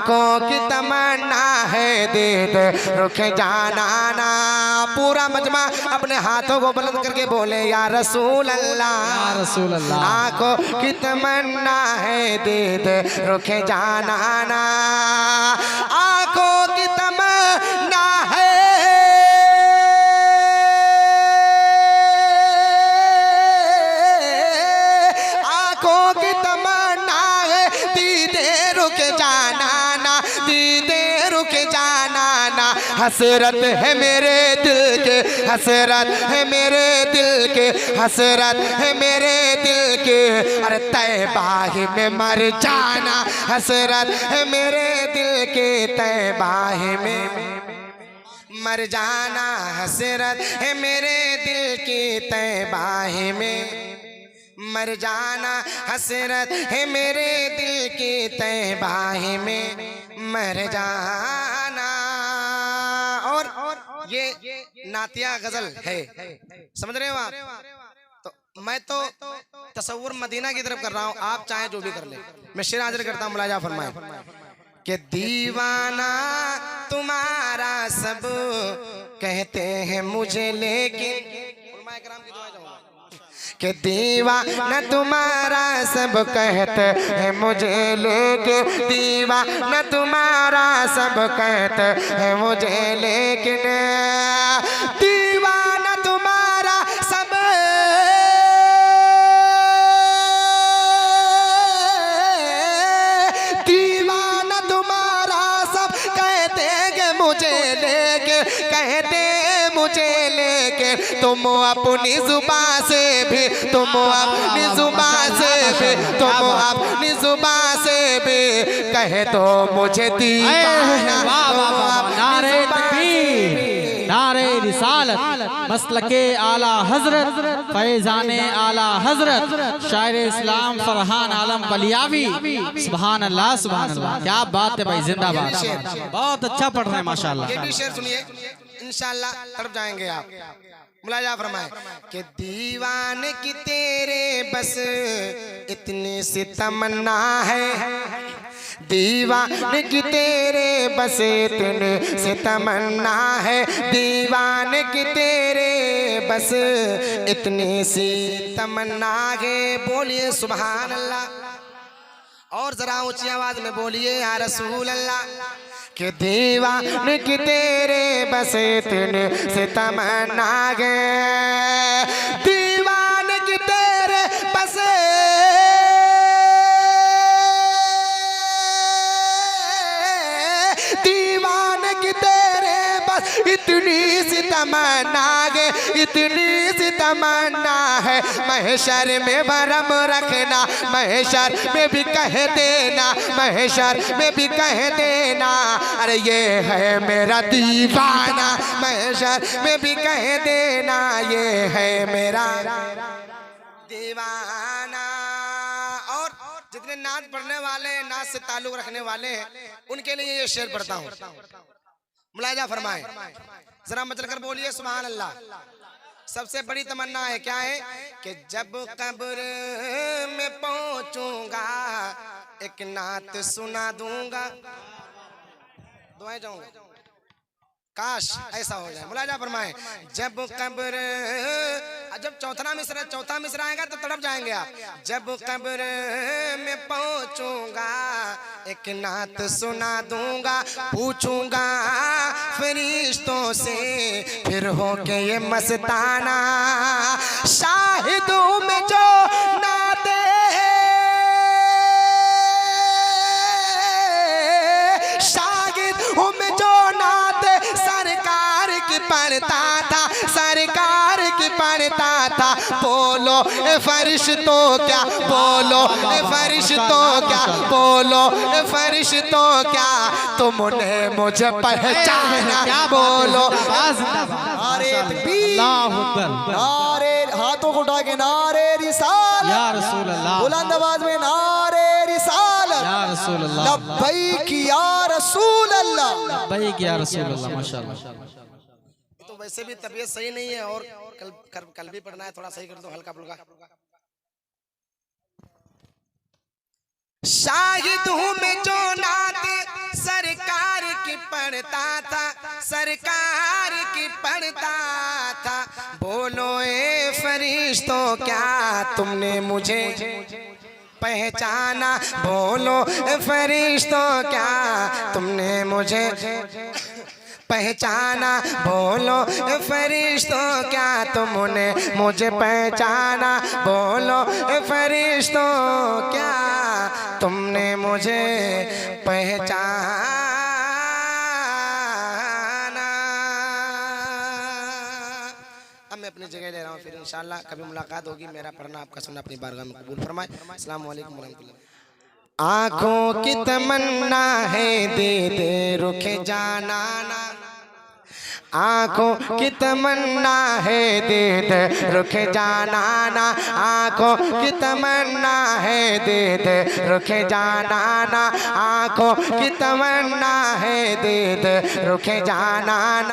आंखों की तमन्ना है दीद रुख जाना ना। पूरा मजमा अपने हाथों को बुलंद करके बोले या रसूल अल्लाह, या रसूल अल्लाह। आंखों की तमन्ना है दीद रुख जाना ना, आंखों की तमन्ना है हसरत है मेरे दिल के, हसरत है मेरे दिल के, हसरत है मेरे दिल के। अरे तैबा ही में मर जाना, हसरत है मेरे दिल के, तैबा ही में मर जाना, हसरत है मेरे दिल की, तैबा ही में मर जाना, हसरत है मेरे दिल की, तैबा ही में मर जाना। ये नातिया गजल है, समझ रहे हो आप? तो मैं तो तसव्वुर मदीना की तरफ कर रहा हूँ, आप चाहे जो भी कर ले। मैं शेर हाजिर करता हूँ, मुलाजा फरमाए कि दीवाना तुम्हारा सब कहते हैं मुझे, लेकिन कि दीवाना तुम्हारा सब कहते हैं मुझे, लेकिन दीवाना तुम्हारा सब कहते हैं मुझे, लेकिन दीवाना तुम्हारा सब दीवाना तुम्हारा सब कहते हैं मुझे, लेकिन कहते मुझे, लेकिन तुम अपनी जुबान से भी, तुम अपनी जुबान से भी, तुम अपनी जुबान से भी कह दो मुझे दीवाना। नारे तकबीर, नारे रिसालत, मसलके आला हजरत, फैजाने आला हजरत, शायर इस्लाम फरहान आलम बलियावी। सुभान अल्लाह, सुभान अल्लाह, क्या बात है भाई, जिंदाबाद। बहुत अच्छा पढ़ रहे हैं माशाल्लाह। ये भी शेर सुनिए, इंशाअल्लाह तड़प जाएंगे आप। मुलाजा फरमाए कि दीवान की तेरे बस इतनी सी तमन्ना है, दीवान की तेरे बस इतने से तमन्ना है, दीवान की तेरे बस इतनी सी तमन्ना है। बोलिए सुभान अल्लाह, और जरा ऊंची आवाज में बोलिए या रसूल अल्लाह। कि दीवान की तेरे बस इतने से तमन्ना है, दीवान की तेरे बस दीवान की तेरे बस इतनी सी तमन्ना है, इतनी सी तमन्ना है। महशर में भरम रखना, महशर में भी कह देना, महशर में भी कह देना, अरे ये है मेरा दीवाना, महशर में भी कह देना, ये है मेरा दीवाना। और जितने नाच पढ़ने वाले हैं, नाच से ताल्लुक रखने वाले हैं, उनके लिए ये शेर पढ़ता हूँ, मुलाजा फरमाए, जरा मचल कर बोलिए सुभान अल्लाह। सबसे बड़ी तमन्ना है, क्या है? कि जब कब्र में पहुंचूंगा एक नात सुना दूंगा, दुआएं जाऊंगा, काश ऐसा हो जाए। मुलाजा फरमाए, जब कब्र, जब चौथा मिसरा आएगा तो तड़प जाएंगे आप। जब कब्र में पहुंचूंगा एक नात सुना दूंगा, पूछूंगा फरिश्तों से फिर हो के ये मस्ताना, शाहिदों में जो नाते शाहिदों में जो नाते सरकार की पढ़ता था, सरकार की पढ़ता था। बोलो ए फरिश्तों क्या, बोलो ए फरिश्तों क्या, बोलो ए फरिश्तों क्या, तुमने मुझे पहचाना, बोलो। नारे तकबीर, नारे, हाथों को उठा के नारे रिसालत, या रसूल अल्लाह, बुलंद आवाज में नारे रिसालत, या रसूल अल्लाह, लब्बैक या रसूल अल्लाह, लब्बैक या रसूल अल्लाह। माशाअल्लाह। तो वैसे भी तबीयत सही नहीं है और कल भी पढ़ना है, थोड़ा सही कर दो हल्का फुल्का। शाहिद हूँ मैं जो नाते पढ़ता था सरकार की पढ़ता था। बोलो ए फरिश्तों क्या तुमने मुझे पहचाना? बोलो ए फरिश्तों क्या तुमने मुझे पहचाना? बोलो ए फरिश्तों क्या तुमने मुझे पहचाना? बोलो ए फरिश्तों क्या तुमने मुझे पहचाना? अब मैं अपनी जगह ले रहा हूँ, फिर इंशाल्लाह कभी मुलाकात होगी। मेरा पढ़ना आपका सुनना अपनी बारगाह में कबूल फरमाए। अस्सलाम वालेकुम रहमतुल्लाह। आँखों की तमन्ना है दीदे रुखे जाना ना, आँखों की तमन्ना है दीदे रुखे जाना ना, आँखों की तमन्ना है दीदे रुखे जाना ना, आँखों की तमन्ना है दीदे रुखे जाना ना।